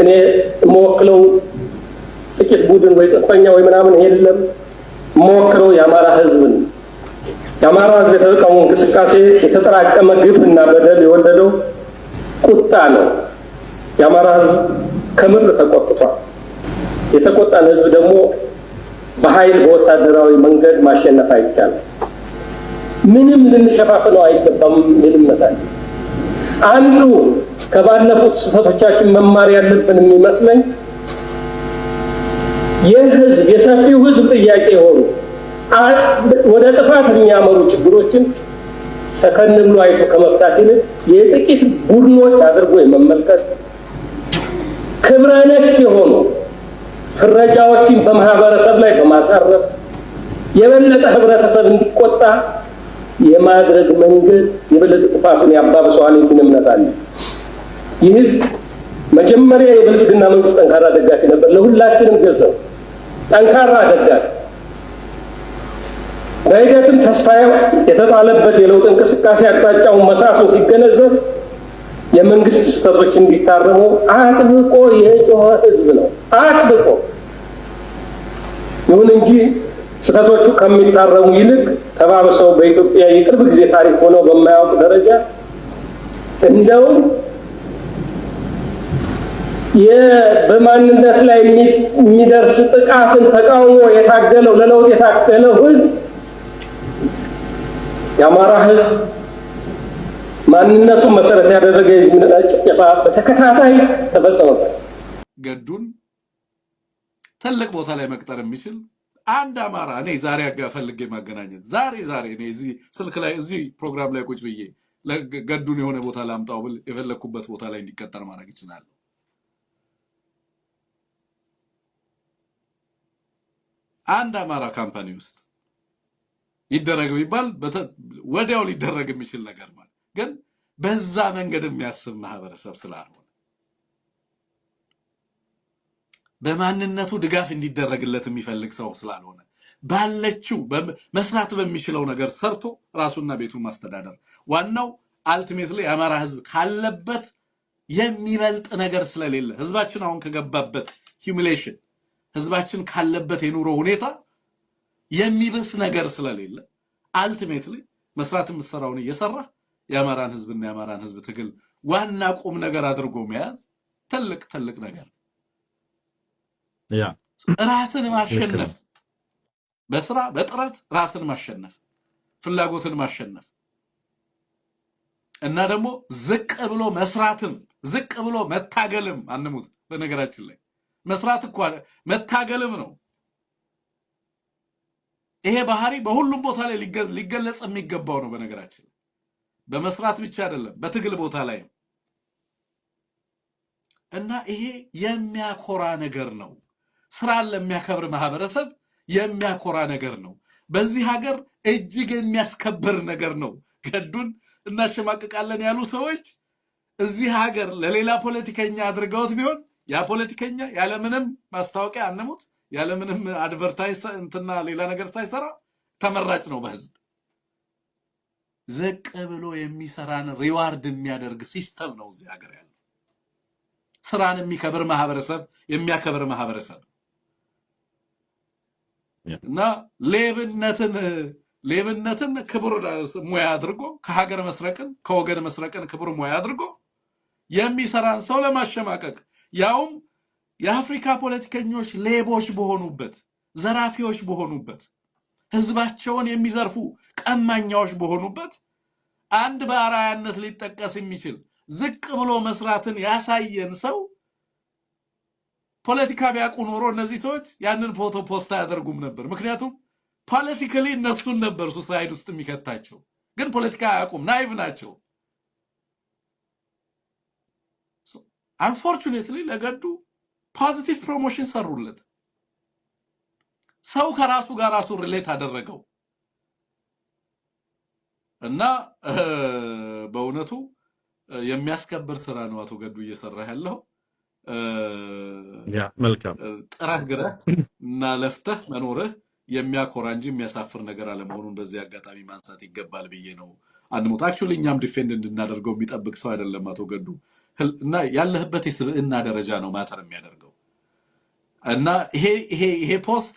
እኔ መወክለው ጥቂት ቡድን ወይ ጽንፈኛ ወይ ምናምን የለም መወክለው የአማራ ህዝብን የአማራ ህዝብ የተቃውሞ እንቅስቃሴ የተጠራቀመ ግፍና በደል የወለደው ቁጣ ነው። የአማራ ህዝብ ከምር ተቆጥቷል። የተቆጣን ህዝብ ደግሞ በኃይል በወታደራዊ መንገድ ማሸነፍ አይቻልም። ምንም ልንሸፋፍነው አይገባም ይልመታል። አንዱ ከባለፉት ስህተቶቻችን መማር ያለብን የሚመስለኝ የህዝብ የሰፊው ህዝብ ጥያቄ ሆኖ ወደ ጥፋት የሚያመሩ ችግሮችን ሰከን ብሎ አይቶ ከመፍታት ይልቅ የጥቂት ቡድኖች አድርጎ የመመልከት ክብረ ነክ የሆኑ ፍረጃዎችን በማህበረሰብ ላይ በማሳረፍ የበለጠ ህብረተሰብ እንዲቆጣ የማድረግ መንገድ የበለጠ ጥፋቱን ያባብሰዋል የሚል እምነት አለ። ይህ ህዝብ መጀመሪያ የብልጽግና መንግስት ጠንካራ ደጋፊ ነበር። ለሁላችንም ግልጽ ነው። ጠንካራ ደጋፊ በሂደትም ተስፋ የተጣለበት የለውጥ እንቅስቃሴ አቅጣጫውን መሳቱን ሲገነዘብ የመንግስት ስህተቶች እንዲታረሙ አጥብቆ የጮኸ ህዝብ ነው። አጥብቆ ይሁን እንጂ ስህተቶቹ ከሚታረሙ ይልቅ ተባብሰው በኢትዮጵያ የቅርብ ጊዜ ታሪክ ሆነው በማያውቅ ደረጃ እንደውም በማንነት ላይ የሚደርስ ጥቃትን ተቃውሞ የታገለው ለለውጥ የታገለው ህዝብ የአማራ ህዝብ ማንነቱን መሰረት ያደረገ ጭፍጨፋ በተከታታይ ተፈጸመበት። ገዱን ትልቅ ቦታ ላይ መቅጠር የሚችል አንድ አማራ እኔ ዛሬ ፈልጌ ማገናኘት ዛሬ እኔ እዚህ ስልክ ላይ እዚህ ፕሮግራም ላይ ቁጭ ብዬ ገዱን የሆነ ቦታ ላምጣው ብል የፈለኩበት ቦታ ላይ እንዲቀጠር ማድረግ ይችላል። አንድ አማራ ካምፓኒ ውስጥ ይደረግ ቢባል ወዲያው ሊደረግ የሚችል ነገር ማለት ግን በዛ መንገድ የሚያስብ ማህበረሰብ ስላልሆነ በማንነቱ ድጋፍ እንዲደረግለት የሚፈልግ ሰው ስላልሆነ ባለችው መስራት በሚችለው ነገር ሰርቶ ራሱና ቤቱን ማስተዳደር ዋናው አልቲሜትሊ የአማራ ህዝብ ካለበት የሚበልጥ ነገር ስለሌለ ህዝባችን አሁን ከገባበት ሂዩሚሌሽን ህዝባችን ካለበት የኑሮ ሁኔታ የሚብስ ነገር ስለሌለ አልቲሜትሊ መስራት የምትሰራውን እየሰራ የአማራን ህዝብና የአማራን ህዝብ ትግል ዋና ቁም ነገር አድርጎ መያዝ ትልቅ ነገር ራስን ማሸነፍ በስራ በጥረት ራስን ማሸነፍ ፍላጎትን ማሸነፍ እና ደግሞ ዝቅ ብሎ መስራትም ዝቅ ብሎ መታገልም አንሙት። በነገራችን ላይ መስራት እኮ መታገልም ነው። ይሄ ባህሪ በሁሉም ቦታ ላይ ሊገለጽ የሚገባው ነው። በነገራችን በመስራት ብቻ አይደለም በትግል ቦታ ላይ እና ይሄ የሚያኮራ ነገር ነው። ስራን ለሚያከብር ማህበረሰብ የሚያኮራ ነገር ነው። በዚህ ሀገር እጅግ የሚያስከብር ነገር ነው። ገዱን እናሸማቅቃለን ያሉ ሰዎች እዚህ ሀገር ለሌላ ፖለቲከኛ አድርገውት ቢሆን ያ ፖለቲከኛ ያለምንም ማስታወቂያ አንሙት ያለምንም አድቨርታይዝ እንትና ሌላ ነገር ሳይሰራ ተመራጭ ነው በህዝብ ዝቅ ብሎ የሚሰራን ሪዋርድ የሚያደርግ ሲስተም ነው እዚህ ሀገር ያለው። ስራን የሚከብር ማህበረሰብ የሚያከብር ማህበረሰብ እና ሌብነትን ክብር ሙያ አድርጎ ከሀገር መስረቅን ከወገን መስረቅን ክብር ሙያ አድርጎ የሚሰራን ሰው ለማሸማቀቅ ያውም የአፍሪካ ፖለቲከኞች ሌቦች በሆኑበት ዘራፊዎች በሆኑበት ህዝባቸውን የሚዘርፉ ቀማኛዎች በሆኑበት አንድ በአራያነት ሊጠቀስ የሚችል ዝቅ ብሎ መስራትን ያሳየን ሰው ፖለቲካ ቢያውቁ ኖሮ እነዚህ ሰዎች ያንን ፎቶ ፖስት አያደርጉም ነበር። ምክንያቱም ፖለቲካሊ እነሱን ነበር ሱሳይድ ውስጥ የሚከታቸው። ግን ፖለቲካ አያውቁም፣ ናይቭ ናቸው። አንፎርቹኔትሊ ለገዱ ፖዚቲቭ ፕሮሞሽን ሰሩለት። ሰው ከራሱ ጋር ራሱ ሪሌት አደረገው እና በእውነቱ የሚያስከብር ስራ ነው አቶ ገዱ እየሰራ ያለው። መልካም ጥረህ ግረህ እና ለፍተህ መኖርህ የሚያኮራ እንጂ የሚያሳፍር ነገር አለመሆኑን በዚህ አጋጣሚ ማንሳት ይገባል ብዬ ነው። አንሙት አክቹሊ እኛም ዲፌንድ እንድናደርገው የሚጠብቅ ሰው አይደለም አቶ ገዱ። እና ያለህበት የስብዕና ደረጃ ነው ማተር የሚያደርገው። እና ይሄ ፖስት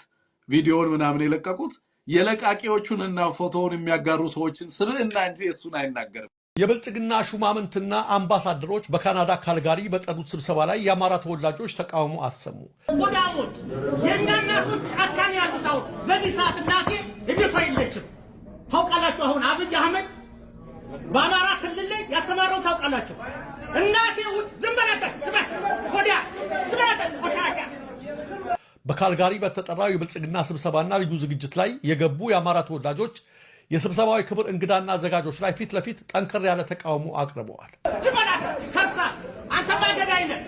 ቪዲዮውን ምናምን የለቀቁት የለቃቂዎቹንና ፎቶውን የሚያጋሩ ሰዎችን ስብዕና እንጂ እሱን አይናገርም። የብልጽግና ሹማምንትና አምባሳደሮች በካናዳ ካልጋሪ በጠሩት ስብሰባ ላይ የአማራ ተወላጆች ተቃውሞ አሰሙ። ወዳሞች የኛ እናቶች ጫካን ያሉታው በዚህ ሰዓት እናቴ እቤቷ የለችም። ታውቃላችሁ አሁን አብይ አህመድ በአማራ ክልል ላይ ያሰማራው ታውቃላችሁ። እናቴ ዝም በላተ ቆሻሻ። በካልጋሪ በተጠራው የብልጽግና ስብሰባና ልዩ ዝግጅት ላይ የገቡ የአማራ ተወላጆች የስብሰባዊ ክብር እንግዳና አዘጋጆች ላይ ፊት ለፊት ጠንከር ያለ ተቃውሞ አቅርበዋል። ከሳ አንተ ባገዳይ ነህ።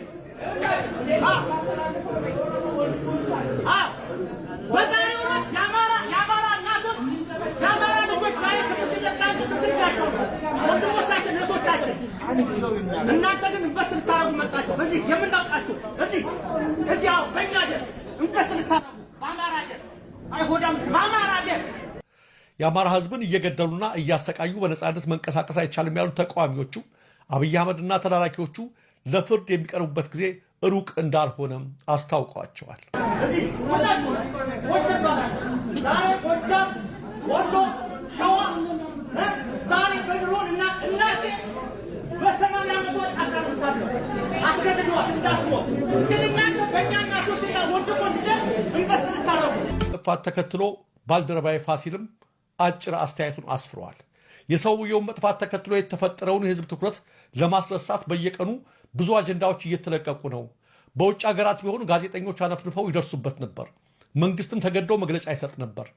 በዛሬው ዕለት የአማራ እናቶች የአማራ ልጆች ዛሬ ከምትለቃሉ ስትልጋቸው ወንድሞቻችን እህቶቻችን፣ እናንተ ግን እንበስ ልታረጉ መጣችሁ። በዚህ የምናውቃችሁ እዚህ በእኛ ደር እንበስ ልታረጉ በአማራ ደር አይሆዳም በአማራ ደር የአማራ ህዝብን እየገደሉና እያሰቃዩ በነፃነት መንቀሳቀስ አይቻልም ያሉት ተቃዋሚዎቹ አብይ አህመድና ተላላኪዎቹ ለፍርድ የሚቀርቡበት ጊዜ ሩቅ እንዳልሆነም አስታውቀዋቸዋል። ጥፋት ተከትሎ ባልደረባዬ ፋሲልም አጭር አስተያየቱን አስፍረዋል። የሰውየውን መጥፋት ተከትሎ የተፈጠረውን የህዝብ ትኩረት ለማስረሳት በየቀኑ ብዙ አጀንዳዎች እየተለቀቁ ነው። በውጭ ሀገራት ቢሆኑ ጋዜጠኞች አነፍንፈው ይደርሱበት ነበር። መንግስትም ተገደው መግለጫ ይሰጥ ነበር።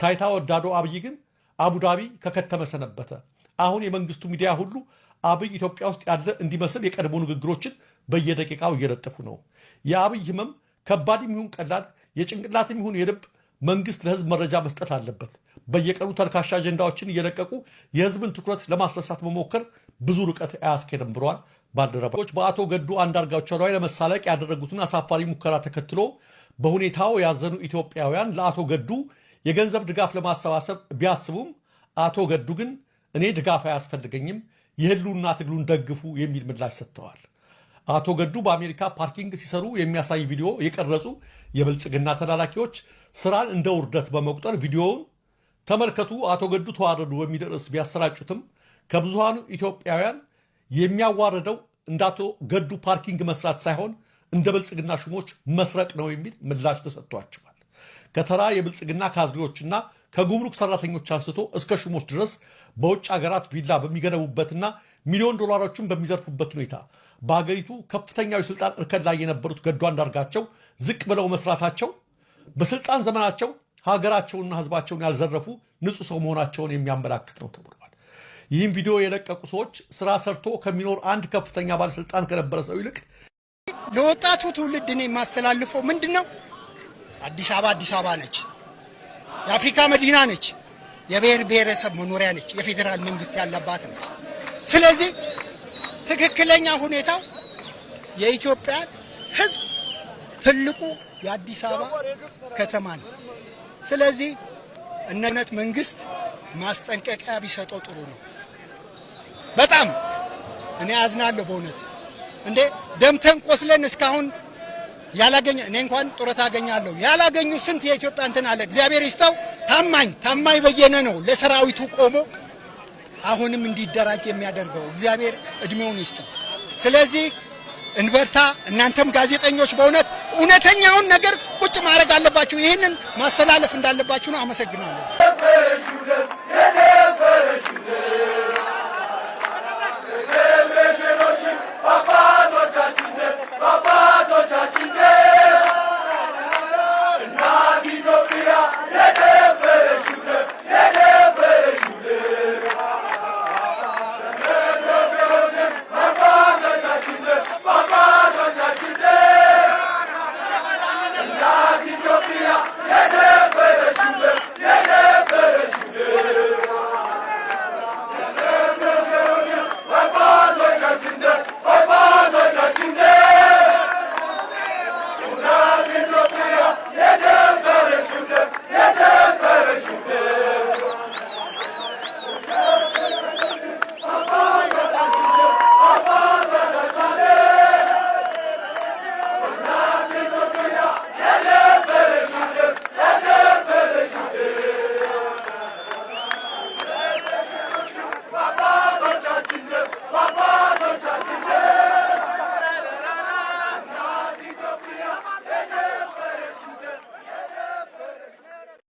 ታይታ ወዳዶ አብይ ግን አቡዳቢ ከከተመ ሰነበተ። አሁን የመንግስቱ ሚዲያ ሁሉ አብይ ኢትዮጵያ ውስጥ ያለ እንዲመስል የቀድሞ ንግግሮችን በየደቂቃው እየለጠፉ ነው። የአብይ ህመም ከባድም ይሁን ቀላል፣ የጭንቅላትም ይሁን የልብ መንግስት ለህዝብ መረጃ መስጠት አለበት። በየቀኑ ተልካሻ አጀንዳዎችን እየለቀቁ የህዝብን ትኩረት ለማስረሳት መሞከር ብዙ ርቀት አያስኬድም ብሏል። ባልደረባዎች በአቶ ገዱ አንዳርጋቸው ላይ ለመሳለቅ ያደረጉትን አሳፋሪ ሙከራ ተከትሎ በሁኔታው ያዘኑ ኢትዮጵያውያን ለአቶ ገዱ የገንዘብ ድጋፍ ለማሰባሰብ ቢያስቡም አቶ ገዱ ግን እኔ ድጋፍ አያስፈልገኝም፣ የህልውና ትግሉን ደግፉ የሚል ምላሽ ሰጥተዋል። አቶ ገዱ በአሜሪካ ፓርኪንግ ሲሰሩ የሚያሳይ ቪዲዮ የቀረጹ የብልጽግና ተላላኪዎች ስራን እንደ ውርደት በመቁጠር ቪዲዮውን ተመልከቱ አቶ ገዱ ተዋረዱ በሚል ርዕስ ቢያሰራጩትም ከብዙሃኑ ኢትዮጵያውያን የሚያዋርደው እንደ አቶ ገዱ ፓርኪንግ መስራት ሳይሆን እንደ ብልጽግና ሹሞች መስረቅ ነው የሚል ምላሽ ተሰጥቷቸዋል። ከተራ የብልጽግና ካድሬዎችና ከጉምሩክ ሰራተኞች አንስቶ እስከ ሹሞች ድረስ በውጭ ሀገራት ቪላ በሚገነቡበትና ሚሊዮን ዶላሮችን በሚዘርፉበት ሁኔታ በሀገሪቱ ከፍተኛው የስልጣን እርከን ላይ የነበሩት ገዱ አንዳርጋቸው ዝቅ ብለው መስራታቸው በስልጣን ዘመናቸው ሀገራቸውንና ህዝባቸውን ያልዘረፉ ንጹህ ሰው መሆናቸውን የሚያመላክት ነው ተብሏል። ይህም ቪዲዮ የለቀቁ ሰዎች ስራ ሰርቶ ከሚኖር አንድ ከፍተኛ ባለስልጣን ከነበረ ሰው ይልቅ ለወጣቱ ትውልድ እኔ የማስተላልፈው ምንድነው? አዲስ አበባ ነች፣ የአፍሪካ መዲና ነች፣ የብሔር ብሔረሰብ መኖሪያ ነች፣ የፌዴራል መንግስት ያለባት ነች። ስለዚህ ትክክለኛ ሁኔታው የኢትዮጵያ ህዝብ ትልቁ የአዲስ አበባ ከተማ ነው። ስለዚህ እነነት መንግስት ማስጠንቀቂያ ቢሰጠው ጥሩ ነው። በጣም እኔ አዝናለሁ በእውነት እንዴ ደምተን ቆስለን እስካሁን ያላገኘ እኔ እንኳን ጡረታ አገኛለሁ ያላገኙ ስንት የኢትዮጵያ እንትን አለ። እግዚአብሔር ይስጠው። ታማኝ በየነ ነው ለሰራዊቱ ቆሞ አሁንም እንዲደራጅ የሚያደርገው እግዚአብሔር እድሜውን ይስጠው። ስለዚህ እንበርታ። እናንተም ጋዜጠኞች በእውነት እውነተኛውን ነገር ቁጭ ማድረግ አለባችሁ። ይህንን ማስተላለፍ እንዳለባችሁ ነው። አመሰግናለሁ።